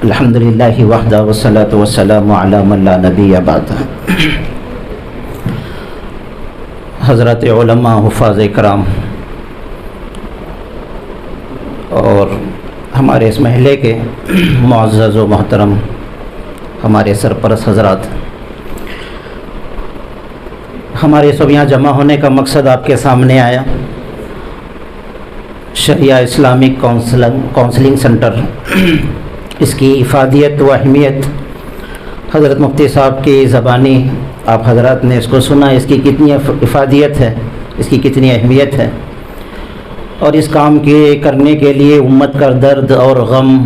الحمدللہ وحدہ والصلاۃ والسلام علی من لا نبی بعد۔ حضرت علماء، حفاظ کرام اور ہمارے اس محلے کے معزز و محترم ہمارے سرپرست حضرات، ہمارے سب یہاں جمع ہونے کا مقصد آپ کے سامنے آیا۔ شریعہ اسلامک کونسلنگ سینٹر، اس کی افادیت و اہمیت حضرت مفتی صاحب کی زبانی آپ حضرات نے اس کو سنا، اس کی کتنی افادیت ہے، اس کی کتنی اہمیت ہے، اور اس کام کے کرنے کے لیے امت کا درد اور غم،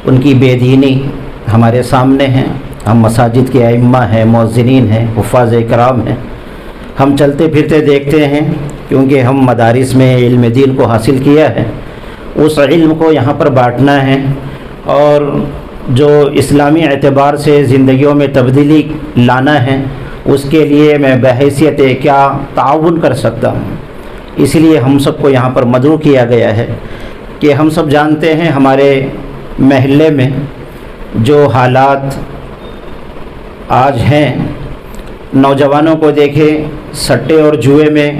ان کی بے دینی ہمارے سامنے ہیں۔ ہم مساجد کے ائمہ ہیں، مؤذنین ہیں، حفاظ کرام ہیں، ہم چلتے پھرتے دیکھتے ہیں، کیونکہ ہم مدارس میں علم دین کو حاصل کیا ہے، اس علم کو یہاں پر بانٹنا ہے، اور جو اسلامی اعتبار سے زندگیوں میں تبدیلی لانا ہے، اس کے لیے میں بحیثیت کیا تعاون کر سکتا ہوں۔ اس لیے ہم سب کو یہاں پر مدعو کیا گیا ہے کہ ہم سب جانتے ہیں ہمارے محلے میں جو حالات آج ہیں، نوجوانوں کو دیکھیں، سٹے اور جوئے میں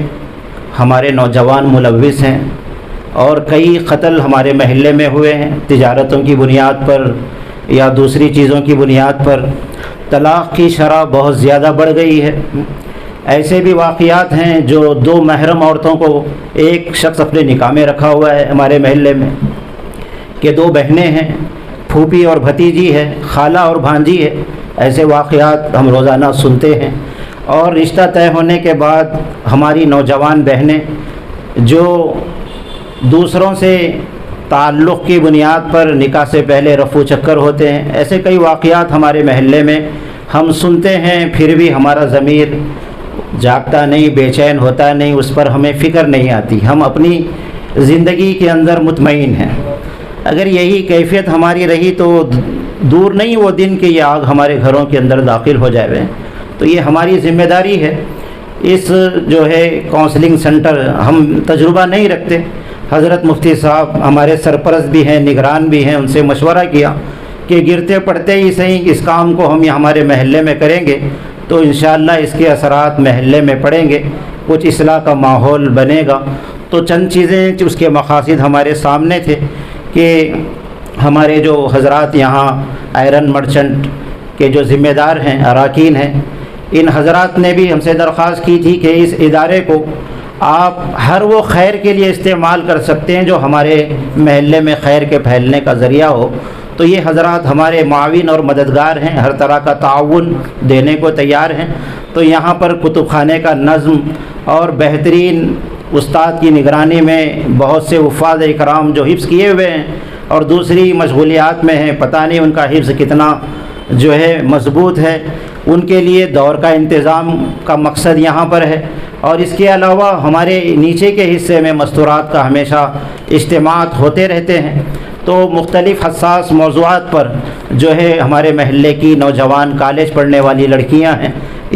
ہمارے نوجوان ملوث ہیں، اور کئی قتل ہمارے محلے میں ہوئے ہیں تجارتوں کی بنیاد پر یا دوسری چیزوں کی بنیاد پر۔ طلاق کی شرح بہت زیادہ بڑھ گئی ہے۔ ایسے بھی واقعات ہیں جو دو محرم عورتوں کو ایک شخص اپنے نکاح میں رکھا ہوا ہے ہمارے محلے میں، کہ دو بہنیں ہیں، پھوپھی اور بھتیجی ہے، خالہ اور بھانجی ہے۔ ایسے واقعات ہم روزانہ سنتے ہیں، اور رشتہ طے ہونے کے بعد ہماری نوجوان بہنیں جو دوسروں سے تعلق کی بنیاد پر نکاح سے پہلے رفو چکر ہوتے ہیں، ایسے کئی واقعات ہمارے محلے میں ہم سنتے ہیں، پھر بھی ہمارا ضمیر جاگتا نہیں، بے چین ہوتا نہیں، اس پر ہمیں فکر نہیں آتی، ہم اپنی زندگی کے اندر مطمئن ہیں۔ اگر یہی کیفیت ہماری رہی تو دور نہیں وہ دن کہ یہ آگ ہمارے گھروں کے اندر داخل ہو جائے۔ تو یہ ہماری ذمہ داری ہے۔ اس جو ہے کونسلنگ سینٹر ہم تجربہ نہیں رکھتے، حضرت مفتی صاحب ہمارے سرپرست بھی ہیں، نگران بھی ہیں، ان سے مشورہ کیا کہ گرتے پڑتے ہی صحیح اس کام کو ہم ہمارے محلے میں کریں گے تو انشاءاللہ اس کے اثرات محلے میں پڑیں گے، کچھ اصلاح کا ماحول بنے گا۔ تو چند چیزیں اس کے مقاصد ہمارے سامنے تھے کہ ہمارے جو حضرات یہاں آئرن مرچنٹ کے جو ذمہ دار ہیں، اراکین ہیں، ان حضرات نے بھی ہم سے درخواست کی تھی کہ اس ادارے کو آپ ہر وہ خیر کے لیے استعمال کر سکتے ہیں جو ہمارے محلے میں خیر کے پھیلنے کا ذریعہ ہو۔ تو یہ حضرات ہمارے معاون اور مددگار ہیں، ہر طرح کا تعاون دینے کو تیار ہیں۔ تو یہاں پر کتب خانے کا نظم اور بہترین استاد کی نگرانی میں بہت سے حفاظ کرام جو حفظ کیے ہوئے ہیں اور دوسری مشغولیات میں ہیں، پتہ نہیں ان کا حفظ کتنا جو ہے مضبوط ہے، ان کے لیے دور کا انتظام کا مقصد یہاں پر ہے۔ اور اس کے علاوہ ہمارے نیچے کے حصے میں مستورات کا ہمیشہ اجتماعات ہوتے رہتے ہیں۔ تو مختلف حساس موضوعات پر جو ہے ہمارے محلے کی نوجوان کالج پڑھنے والی لڑکیاں ہیں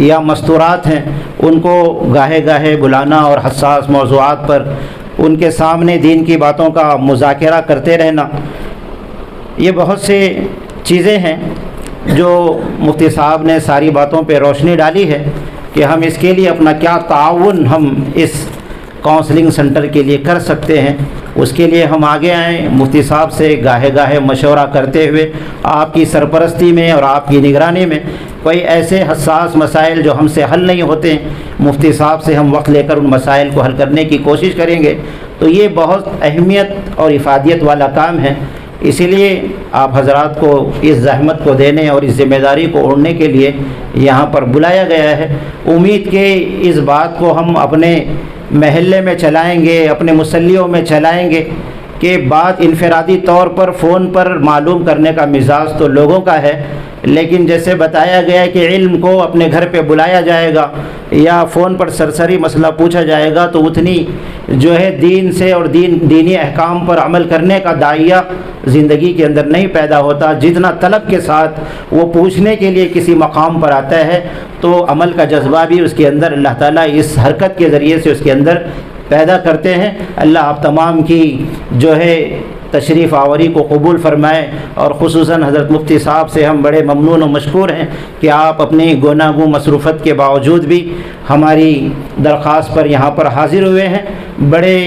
یا مستورات ہیں، ان کو گاہے گاہے بلانا اور حساس موضوعات پر ان کے سامنے دین کی باتوں کا مذاکرہ کرتے رہنا، یہ بہت سے چیزیں ہیں جو مفتی صاحب نے ساری باتوں پہ روشنی ڈالی ہے کہ ہم اس کے لیے اپنا کیا تعاون ہم اس کونسلنگ سینٹر کے لیے کر سکتے ہیں۔ اس کے لیے ہم آگے آئیں، مفتی صاحب سے گاہے گاہے مشورہ کرتے ہوئے آپ کی سرپرستی میں اور آپ کی نگرانی میں کوئی ایسے حساس مسائل جو ہم سے حل نہیں ہوتے ہیں، مفتی صاحب سے ہم وقت لے کر ان مسائل کو حل کرنے کی کوشش کریں گے۔ تو یہ بہت اہمیت اور افادیت والا کام ہے، اسی لیے آپ حضرات کو اس زحمت کو دینے اور اس ذمہ داری کو اوڑھنے کے لیے یہاں پر بلایا گیا ہے۔ امید کہ اس بات کو ہم اپنے محلے میں چلائیں گے، اپنے مسلیوں میں چلائیں گے کہ بات انفرادی طور پر فون پر معلوم کرنے کا مزاج تو لوگوں کا ہے، لیکن جیسے بتایا گیا ہے کہ علم کو اپنے گھر پہ بلایا جائے گا یا فون پر سرسری مسئلہ پوچھا جائے گا تو اتنی جو ہے دین سے اور دینی احکام پر عمل کرنے کا داعیہ زندگی کے اندر نہیں پیدا ہوتا، جتنا طلب کے ساتھ وہ پوچھنے کے لیے کسی مقام پر آتا ہے تو عمل کا جذبہ بھی اس کے اندر اللہ تعالیٰ اس حرکت کے ذریعے سے اس کے اندر پیدا کرتے ہیں۔ اللہ آپ تمام کی جو ہے تشریف آوری کو قبول فرمائے، اور خصوصاً حضرت مفتی صاحب سے ہم بڑے ممنون و مشکور ہیں کہ آپ اپنی گوناگوں مصروفت کے باوجود بھی ہماری درخواست پر یہاں پر حاضر ہوئے ہیں۔ بڑے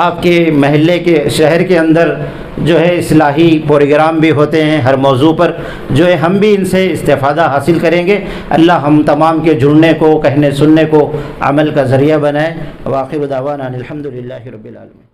آپ کے محلے کے شہر کے اندر جو ہے اصلاحی پروگرام بھی ہوتے ہیں ہر موضوع پر، جو ہے ہم بھی ان سے استفادہ حاصل کریں گے۔ اللہ ہم تمام کے جڑنے کو، کہنے سننے کو عمل کا ذریعہ بنائے۔ وآخر دعوانا الحمدللہ رب العالمین۔